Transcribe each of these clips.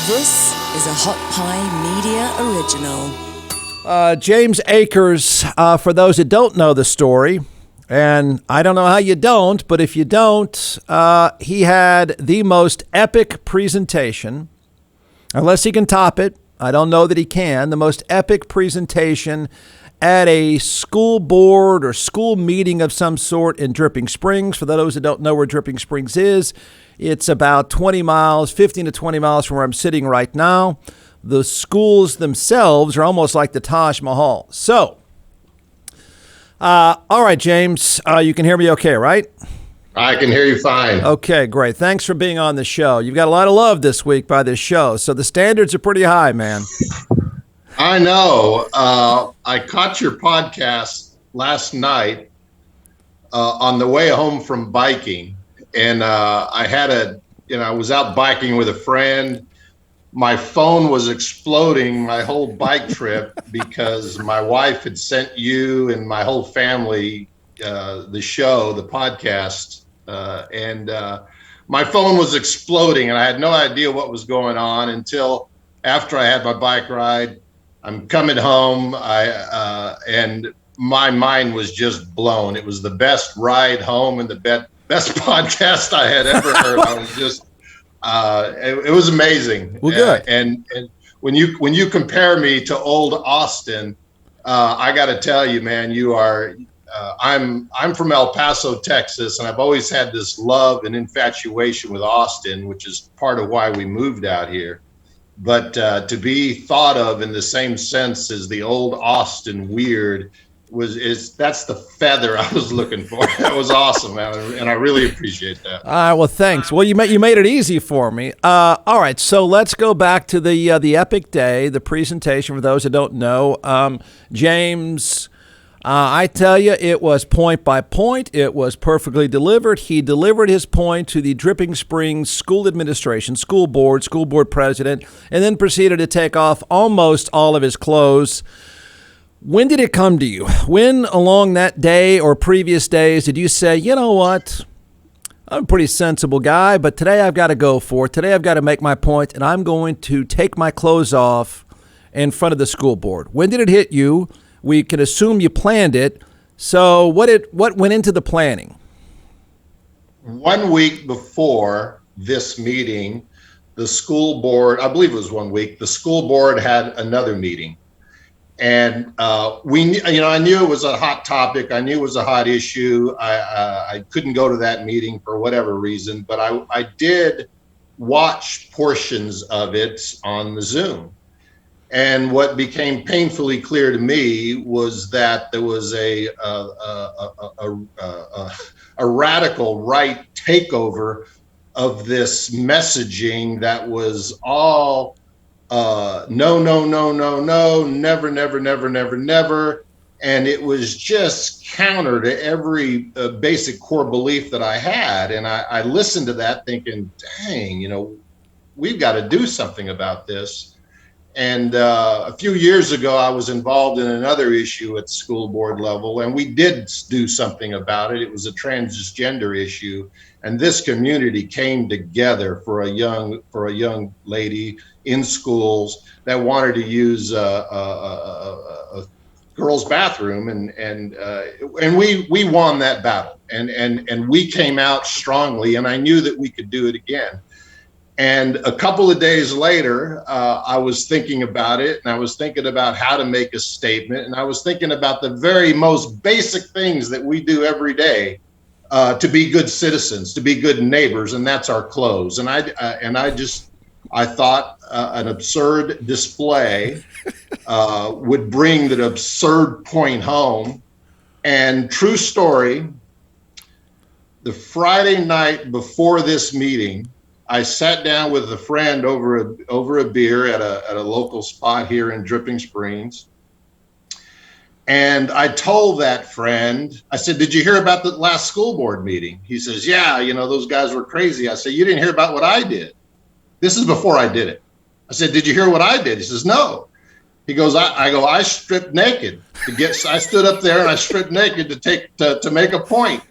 This is a Hot Pie Media original. James Akers, for those that don't know the story, and I don't know how you don't, but if you don't, he had the most epic presentation, unless he can top it. I don't know that he can. The most epic presentation at a school board or school meeting of some sort in Dripping Springs. For those that don't know where Dripping Springs is, it's about 20 miles, 15 to 20 miles from where I'm sitting right now. The schools themselves are almost like the Taj Mahal. So, all right, James, you can hear me okay, right? I can hear you fine. Okay, great. Thanks for being on the show. You've got a lot of love this week by this show, so the standards are pretty high, man. I know. I caught your podcast last night on the way home from biking, and I was out biking with a friend. My phone was exploding my whole bike trip because my wife had sent you and my whole family the show, the podcast, and my phone was exploding, and I had no idea what was going on until after I had my bike ride. I'm coming home, and my mind was just blown. It was the best ride home and the best podcast I had ever heard. I was just, it was amazing. Well, good. And when you compare me to old Austin, I got to tell you, man, you are. I'm from El Paso, Texas, and I've always had this love and infatuation with Austin, which is part of why we moved out here. But to be thought of in the same sense as the old Austin weird that's the feather I was looking for. That was awesome, man, and I really appreciate that. Well, thanks. Well, you made it easy for me. All right, so let's go back to the epic day, the presentation. For those that don't know, James. I tell you, it was point by point. It was perfectly delivered. He delivered his point to the Dripping Springs School Administration, school board president, and then proceeded to take off almost all of his clothes. When did it come to you? When along that day or previous days did you say, you know what? I'm a pretty sensible guy, but today I've got to go for it. Today I've got to make my point, and I'm going to take my clothes off in front of the school board. When did it hit you? We can assume you planned it. So what went into the planning? 1 week before this meeting, the school board, I believe it was 1 week, the school board had another meeting. And I knew it was a hot topic. I knew it was a hot issue. I couldn't go to that meeting for whatever reason, but I did watch portions of it on the Zoom. And what became painfully clear to me was that there was a radical right takeover of this messaging that was all no, no, no, no, no, never, never, never, never, never. And it was just counter to every basic core belief that I had. And I listened to that thinking, dang, we've got to do something about this. And a few years ago, I was involved in another issue at school board level, and we did do something about it. It was a transgender issue, and this community came together for a young lady in schools that wanted to use a girls' bathroom, and we won that battle, and we came out strongly, and I knew that we could do it again. And a couple of days later, I was thinking about it, and I was thinking about how to make a statement, and I was thinking about the very most basic things that we do every day to be good citizens, to be good neighbors, and that's our clothes. And I thought an absurd display would bring that absurd point home. And true story, the Friday night before this meeting, I sat down with a friend over a beer at a local spot here in Dripping Springs. And I told that friend, I said, did you hear about the last school board meeting? He says, yeah, those guys were crazy. I said, you didn't hear about what I did. This is before I did it. I said, did you hear what I did? He says, no. He goes, I stripped naked I stood up there and I stripped naked to make a point.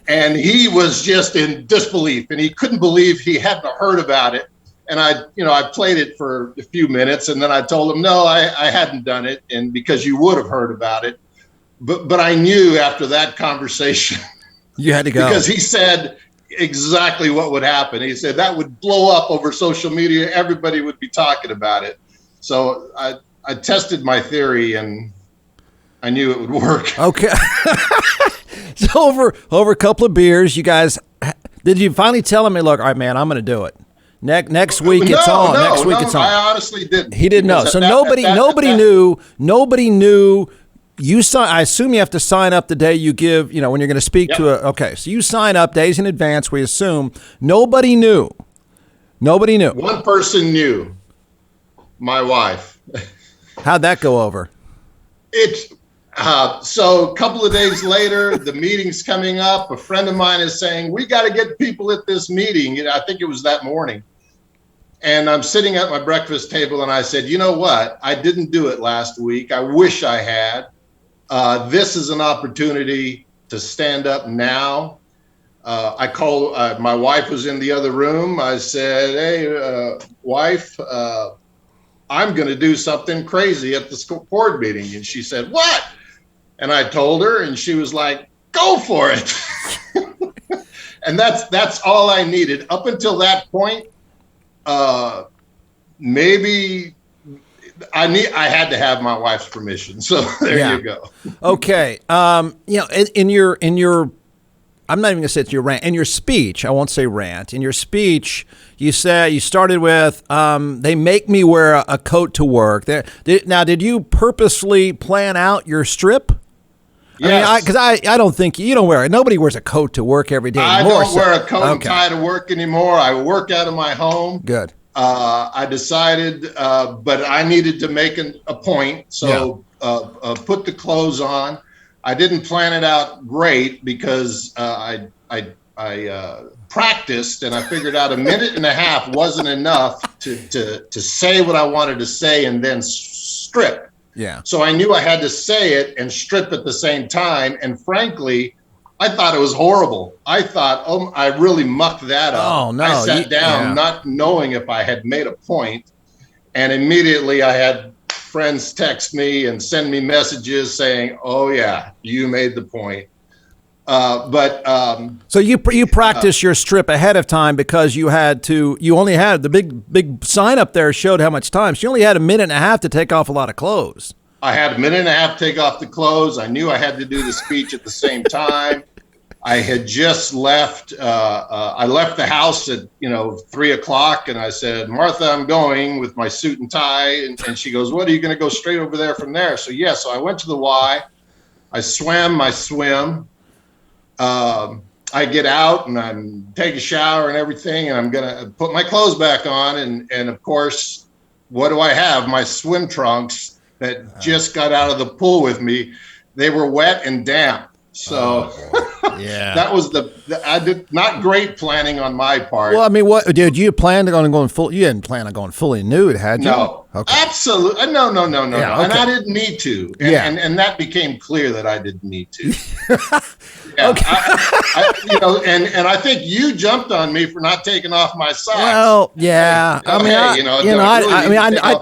And he was just in disbelief, and he couldn't believe he hadn't heard about it. And I played it for a few minutes, and then I told him, no, I hadn't done it. And because you would have heard about it. But I knew after that conversation, you had to go, because he said exactly what would happen. He said that would blow up over social media. Everybody would be talking about it. So I tested my theory, and I knew it would work. Okay. So over a couple of beers, you guys, did you finally tell him, look, all right, man, I'm going to do it. Next week it's on. Next week it's on. I honestly didn't. He didn't know. So nobody knew. You sign. I assume you have to sign up the day you give. When you're going to speak to Okay, so you sign up days in advance. We assume nobody knew. Nobody knew. One person knew. My wife. How'd that go over? So a couple of days later, the meeting's coming up. A friend of mine is saying, we got to get people at this meeting. I think it was that morning. And I'm sitting at my breakfast table, and I said, you know what? I didn't do it last week. I wish I had. This is an opportunity to stand up now. I called, my wife was in the other room. I said, hey, wife, I'm going to do something crazy at the board meeting. And she said, what? And I told her, and she was like, go for it. And that's all I needed. Up until that point, maybe I had to have my wife's permission. So there you go. Okay. In your I'm not even gonna say it's your rant. In your speech, I won't say rant. In your speech, you started with, they make me wear a coat to work. Now, did you purposely plan out your strip? Yes. Because I don't think you don't wear it. Nobody wears a coat to work every day anymore. I don't wear a coat and tie to work anymore. I work out of my home. Good. I decided, but I needed to make a point. So put the clothes on. I didn't plan it out great because I practiced, and I figured out a minute and a half wasn't enough to say what I wanted to say and then strip. Yeah. So I knew I had to say it and strip at the same time. And frankly, I thought it was horrible. I thought, I really mucked that up. Oh, no. I sat down not knowing if I had made a point. And immediately I had friends text me and send me messages saying, oh, yeah, you made the point. So you practiced your strip ahead of time because you only had the big sign up there showed how much time. So you only had a minute and a half to take off a lot of clothes. I had a minute and a half to take off the clothes. I knew I had to do the speech at the same time. I had just left. I left the house at 3:00, and I said, Martha, I'm going with my suit and tie. And she goes, what, are you going to go straight over there from there? So I went to the Y. I swam my swim. I get out and I'm take a shower and everything, and I'm gonna put my clothes back on, and of course, what do I have? My swim trunks that just got out of the pool with me. They were wet and damp. So that was I did not great planning on my part. Well, I mean, what did you plan on going full? You didn't plan on going fully nude, had you? No, absolutely, no. Yeah, And I didn't need to. And that became clear that I didn't need to. Okay. And I think you jumped on me for not taking off my socks. Well, yeah.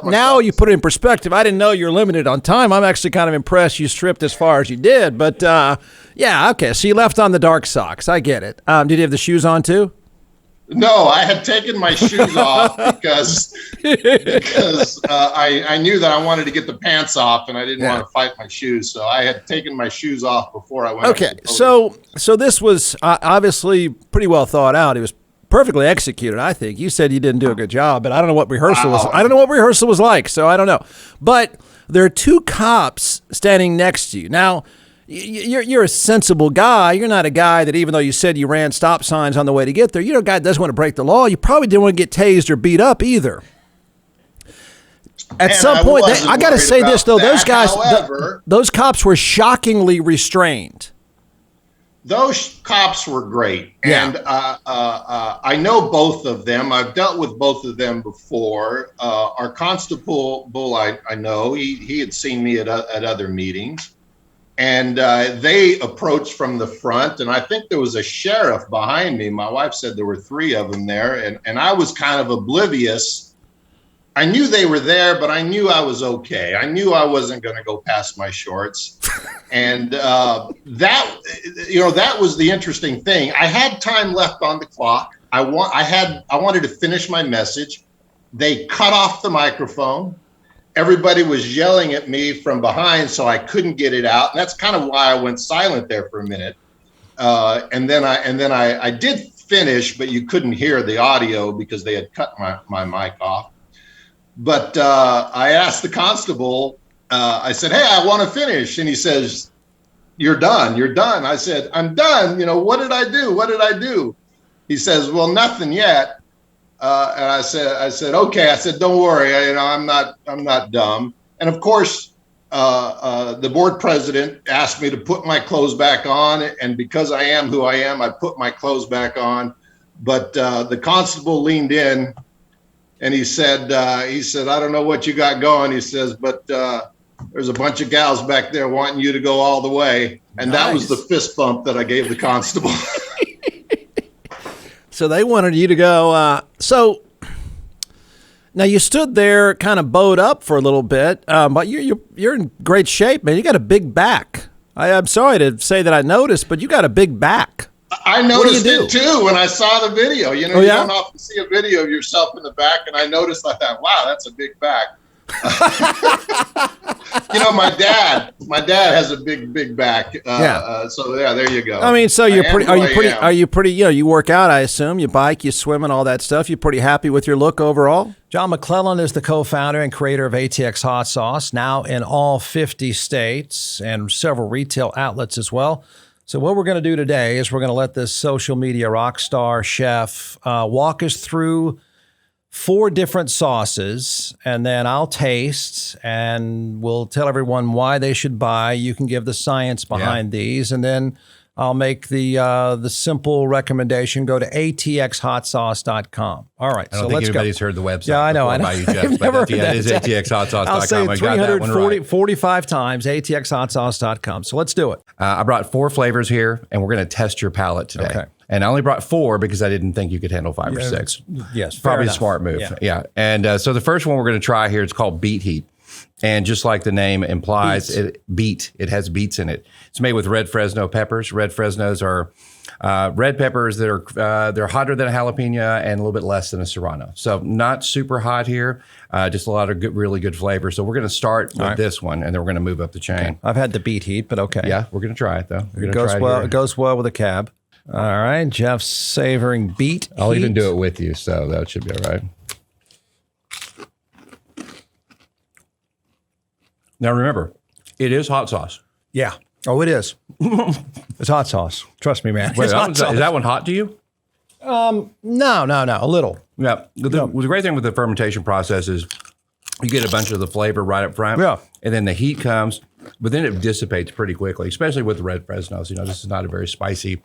Now you put it in perspective. I didn't know you're limited on time. I'm actually kind of impressed you stripped as far as you did. But okay. So you left on the dark socks. I get it. Did you have the shoes on too? No, I had taken my shoes off because I knew that I wanted to get the pants off, and I didn't want to fight my shoes. So I had taken my shoes off before I went. Okay, so this was obviously pretty well thought out. It was perfectly executed, I think. You said you didn't do a good job, but I don't know what rehearsal was. I don't know what rehearsal was like, so I don't know. But there are two cops standing next to you now. You're a sensible guy. You're not a guy that, even though you said you ran stop signs on the way to get there, you're a guy that doesn't want to break the law. You probably didn't want to get tased or beat up either. At some point, I got to say this, though. Those guys, those cops were shockingly restrained. Those cops were great. And I know both of them. I've dealt with both of them before. Our constable, I know, he had seen me at other meetings. And they approached from the front, and I think there was a sheriff behind me. My wife said there were 3 of them there, and I was kind of oblivious. I knew they were there, but I knew I was okay. I knew I wasn't going to go past my shorts. And that was the interesting thing. I had time left on the clock. I wanted to finish my message. They cut off the microphone. Everybody was yelling at me from behind, so I couldn't get it out. And that's kind of why I went silent there for a minute. And then I did finish, but you couldn't hear the audio because they had cut my mic off. But I asked the constable, I said, "Hey, I want to finish." And he says, "You're done. You're done." I said, "I'm done. What did I do? What did I do?" He says, "Well, nothing yet." And I said, "Okay." I said, "Don't worry. I'm not dumb." And of course, the board president asked me to put my clothes back on. And because I am who I am, I put my clothes back on. But the constable leaned in and he said, "I don't know what you got going." He says, "But there's a bunch of gals back there wanting you to go all the way." And That was the fist bump that I gave the constable. So they wanted you to go. So now you stood there kind of bowed up for a little bit, but you're in great shape, man. You got a big back. I'm sorry to say that I noticed, but you got a big back. I noticed it too when I saw the video. You don't often see a video of yourself in the back, and I noticed. I thought, wow, that's a big back. My dad has a big back. So yeah, there you go. I mean, so are you pretty, you work out, I assume, you bike, you swim and all that stuff. You're pretty happy with your look overall? John McClellan is the co-founder and creator of ATX Hot Sauce, now in all 50 states and several retail outlets as well. So what we're going to do today is we're going to let this social media rock star chef walk us through 4 different sauces, and then I'll taste, and we'll tell everyone why they should buy. You can give the science behind these, and then I'll make the simple recommendation. Go to atxhotsauce.com. All right, I don't think anybody's heard the website. Yeah, I know. By you, Jeff, but never it is atxhotsauce.com. I'll say I got that one right. 45 times, atxhotsauce.com. So let's do it. I brought 4 flavors here, and we're going to test your palate today. Okay. And I only brought 4 because I didn't think you could handle 5 or 6. Yes, probably a smart move. Yeah. And so the first one we're going to try here, it's called Beet Heat. And just like the name implies, it has beets in it. It's made with red Fresno peppers. Red Fresnos are red peppers that are they're hotter than a jalapeno and a little bit less than a serrano. So not super hot here, just a lot of really good flavor. So we're going to start with this one, and then we're going to move up the chain. Okay. I've had the Beet Heat, but okay. Yeah, we're going to try it though. It goes well with a cab. All right, Jeff's savoring Beet Heat. I'll even do it with you, so that should be all right. Now remember, it is hot sauce. Yeah. Oh, it is. It's hot sauce. Trust me, man. Wait, is that one hot to you? No. A little. Yeah. The great thing with the fermentation process is you get a bunch of the flavor right up front. Yeah. And then the heat comes, but then it dissipates pretty quickly, especially with the red Fresnos. This is not a very spicy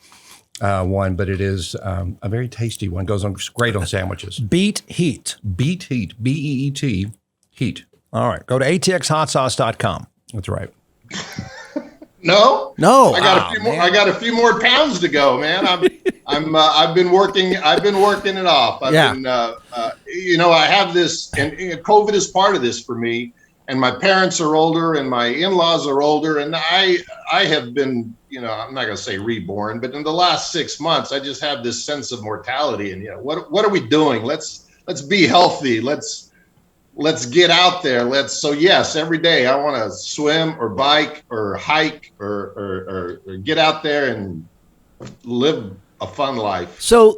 one, but it is a very tasty one. Goes on great on sandwiches. Beet Heat. Beet Heat. B-E-E-T. Heat. All right. Go to atxhotsauce.com. That's right. No. I got a few more pounds to go, man. I've been working it off. I have this, and COVID is part of this for me. And my parents are older, and my in-laws are older, and I have been, I'm not going to say reborn, but in the last 6 months, I just have this sense of mortality. And what are we doing? Let's be healthy. Let's get out there. So yes, every day I want to swim or bike or hike or get out there and live a fun life. So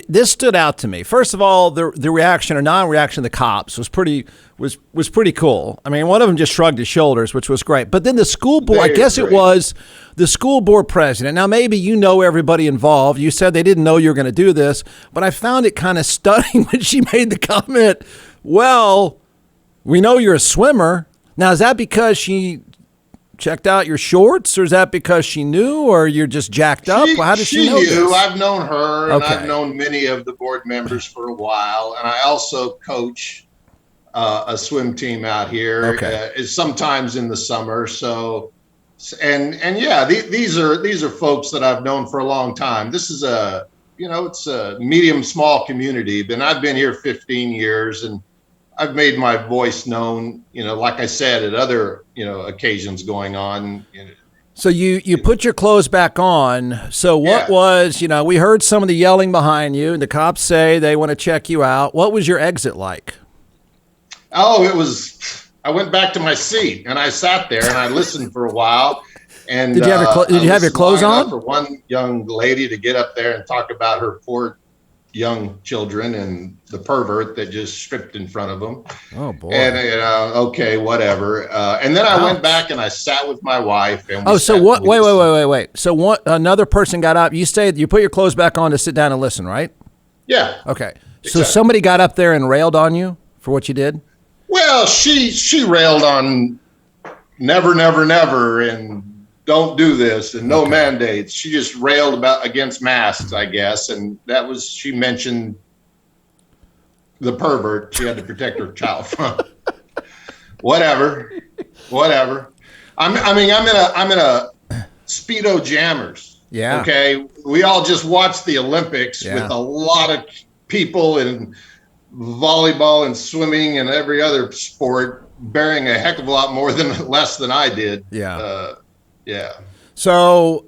this stood out to me. First of all, the reaction or non-reaction of the cops was pretty cool. I mean, one of them just shrugged his shoulders, which was great. But then the school board, it was the school board president. Now, maybe everybody involved. You said they didn't know you were going to do this, but I found it kind of stunning when she made the comment, well, we know you're a swimmer. Now, is that because she checked out your shorts, or is that because she knew, or you're just jacked up? How does she know knew. this? I've known her, and I've known many of the board members for a while, and I also coach a swim team out here. Okay. Sometimes in the summer. So, and yeah, these are folks that I've known for a long time. This is it's a medium small community, but I've been here 15 years and I've made my voice known, like I said, at other, occasions going on. So you put your clothes back on. So what was, we heard some of the yelling behind you and the cops say they want to check you out. What was your exit like? Oh, I went back to my seat and I sat there and I listened for a while. And did you have your clothes on? For one young lady to get up there and talk about her poor young children and the pervert that just stripped in front of them. Oh boy. And okay, whatever. And then I went back and I sat with my wife. And so what? Wait. So another person got up. You put your clothes back on to sit down and listen, right? Yeah. Okay. So somebody got up there and railed on you for what you did? Well, she railed on never, and don't do this and no mandates. She just railed against masks, I guess. And she mentioned the pervert she had to protect her child from. Whatever. I'm in a Speedo Jammers. Yeah. Okay. We all just watched the Olympics with a lot of people in volleyball and swimming and every other sport bearing a heck of a lot less than I did. Yeah. Yeah. So,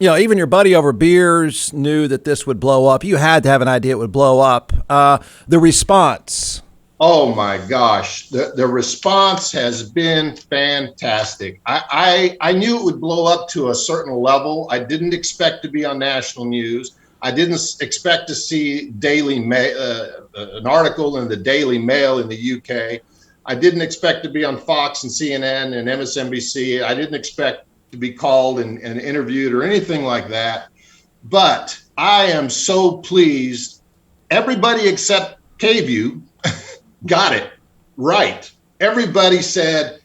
even your buddy over beers knew that this would blow up. You had to have an idea it would blow up. The response. Oh my gosh. The response has been fantastic. I knew it would blow up to a certain level. I didn't expect to be on national news. I didn't expect to see an article in the Daily Mail in the UK. I didn't expect to be on Fox and CNN and MSNBC. I didn't expect to be called and interviewed or anything like that. But I am so pleased. Everybody except KView got it right. Everybody said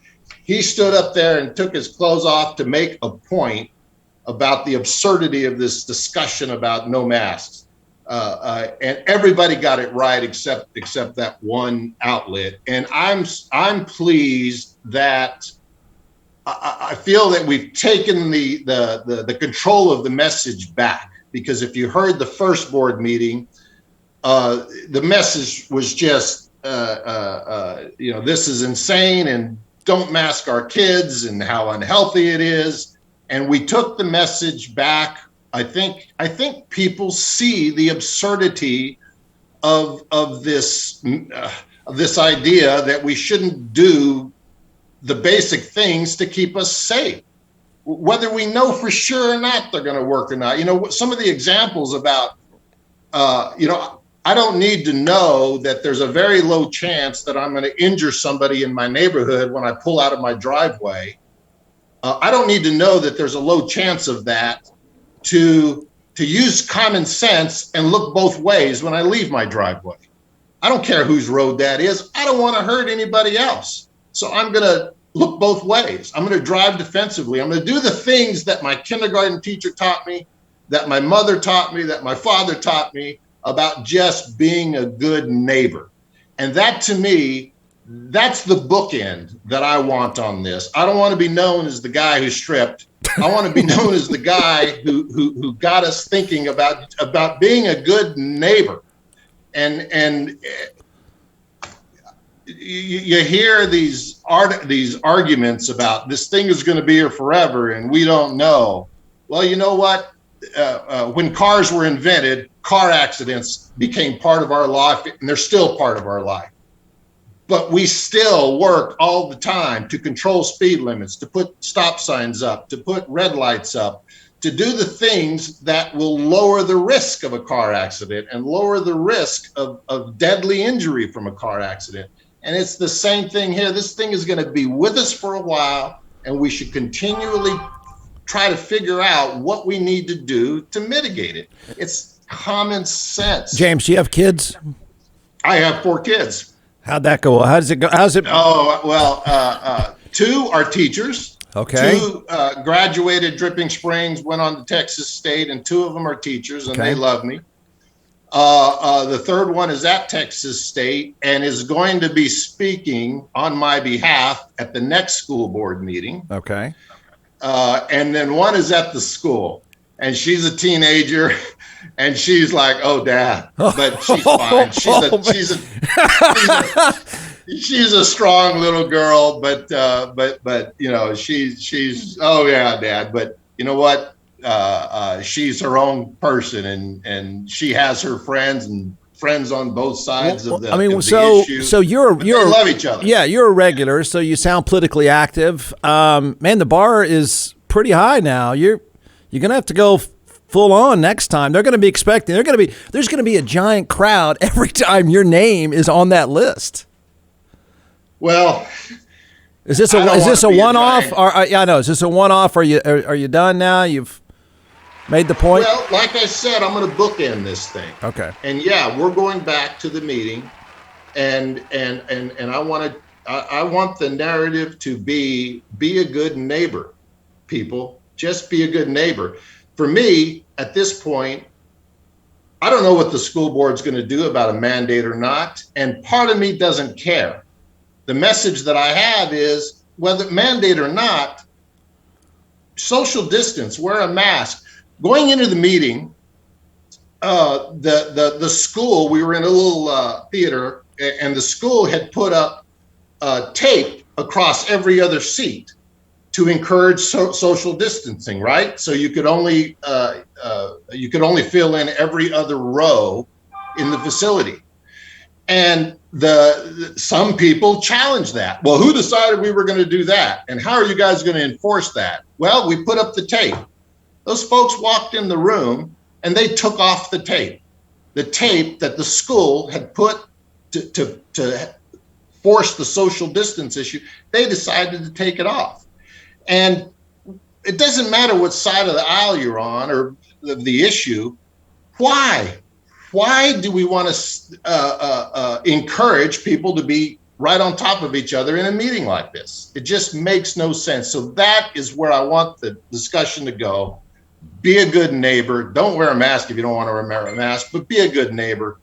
he stood up there and took his clothes off to make a point about the absurdity of this discussion about no masks. And everybody got it right except that one outlet. And I'm pleased that I feel that we've taken the control of the message back, because if you heard the first board meeting, the message was just, this is insane and don't mask our kids and how unhealthy it is. And we took the message back. I think people see the absurdity of this idea that we shouldn't do the basic things to keep us safe, whether we know for sure or not they're going to work or not. Some of the examples about, I don't need to know that there's a very low chance that I'm going to injure somebody in my neighborhood when I pull out of my driveway. I don't need to know that there's a low chance of that to use common sense and look both ways when I leave my driveway. I don't care whose road that is. I don't want to hurt anybody else. So I'm going to look both ways. I'm going to drive defensively. I'm going to do the things that my kindergarten teacher taught me, that my mother taught me, that my father taught me about just being a good neighbor. And that, to me, that's the bookend that I want on this. I don't want to be known as the guy who stripped. I want to be known as the guy who got us thinking about being a good neighbor. And you hear these arguments about this thing is going to be here forever and we don't know. Well, you know what? When cars were invented, car accidents became part of our life, and they're still part of our life. But we still work all the time to control speed limits, to put stop signs up, to put red lights up, to do the things that will lower the risk of a car accident and lower the risk of deadly injury from a car accident. And it's the same thing here. This thing is going to be with us for a while, and we should continually try to figure out what we need to do to mitigate it. It's common sense. James, do you have kids? I have 4 kids. How'd that go? How does it go? How's it? Oh, well, 2 are teachers. Okay. 2 graduated Dripping Springs, went on to Texas State, and 2 of them are teachers, and they love me. The third one is at Texas State and is going to be speaking on my behalf at the next school board meeting. Okay. And then one is at the school, and she's a teenager, and she's like, "Oh, Dad," but she's fine. She's a strong little girl, but you know, she's oh yeah, Dad. But you know what? She's her own person, and she has her friends on both sides of the. I mean, issue. So you're they love each other. Yeah, you're a regular, so you sound politically active. Man, the bar is pretty high now. You're gonna have to go full on next time. They're gonna be expecting. There's gonna be a giant crowd every time your name is on that list. Well, is this a one-off? I know. Is this a one-off? Are you done now? You've made the point? Well, like I said, I'm going to bookend this thing. Okay. And yeah, we're going back to the meeting, and I want the narrative to be a good neighbor, people. Just be a good neighbor. For me, at this point, I don't know what the school board's going to do about a mandate or not, and part of me doesn't care. The message that I have is, whether mandate or not, social distance, wear a mask. Going into the meeting, the school, we were in a little theater, and the school had put up tape across every other seat to encourage social distancing, right? So you could only fill in every other row in the facility. And some people challenged that. Well, who decided we were going to do that? And how are you guys going to enforce that? Well, we put up the tape. Those folks walked in the room and they took off the tape that the school had put to force the social distance issue. They decided to take it off. And it doesn't matter what side of the aisle you're on or the issue. Why? Why do we want to encourage people to be right on top of each other in a meeting like this? It just makes no sense. So that is where I want the discussion to go. Be a good neighbor. Don't wear a mask if you don't want to wear a mask, but be a good neighbor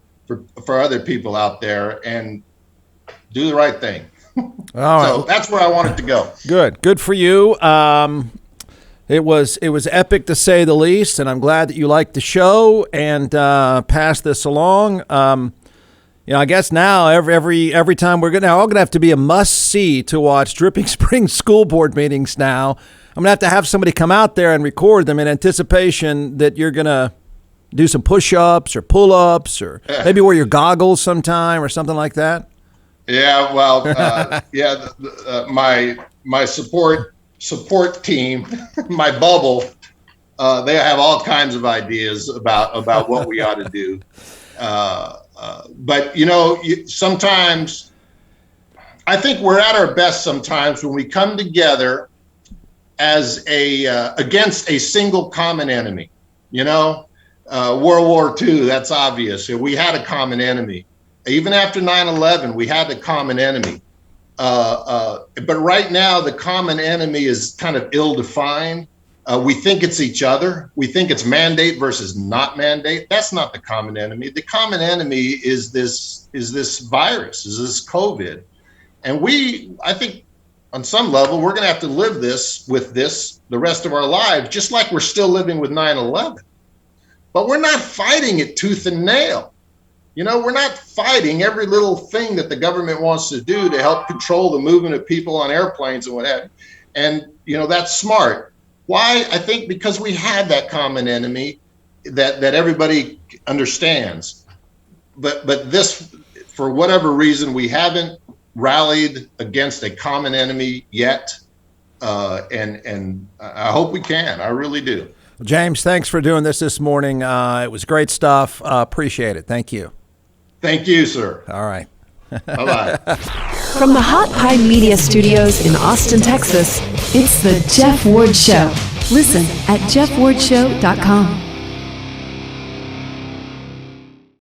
for other people out there and do the right thing. All right. So that's where I want it to go. Good for you. It was epic, to say the least, and I'm glad that you liked the show and passed this along. I guess now every time we're all gonna have to be a must-see to watch Dripping Springs school board meetings. Now I'm gonna have somebody come out there and record them in anticipation that you're gonna do some push-ups or pull-ups or maybe wear your goggles sometime or something like that. Yeah, well, my support team, my bubble, they have all kinds of ideas about what we ought to do. But sometimes I think we're at our best sometimes when we come together as against a single common enemy. World War II, that's obvious. We had a common enemy. Even after 9/11, we had a common enemy. But right now, the common enemy is kind of ill-defined. We think it's each other. We think it's mandate versus not mandate. That's not the common enemy. The common enemy is this virus, is this COVID. And I think on some level, we're going to have to live with this the rest of our lives, just like we're still living with 9/11. But we're not fighting it tooth and nail. We're not fighting every little thing that the government wants to do to help control the movement of people on airplanes and what have you. And, that's smart. Why? I think because we had that common enemy that everybody understands. But this, for whatever reason, we haven't rallied against a common enemy yet. And I hope we can. I really do. James, thanks for doing this morning. It was great stuff. Appreciate it. Thank you. Thank you, sir. All right. Bye-bye. From the Hot Pie Media Studios in Austin, Texas, it's The Jeff Ward Show. Listen at jeffwardshow.com.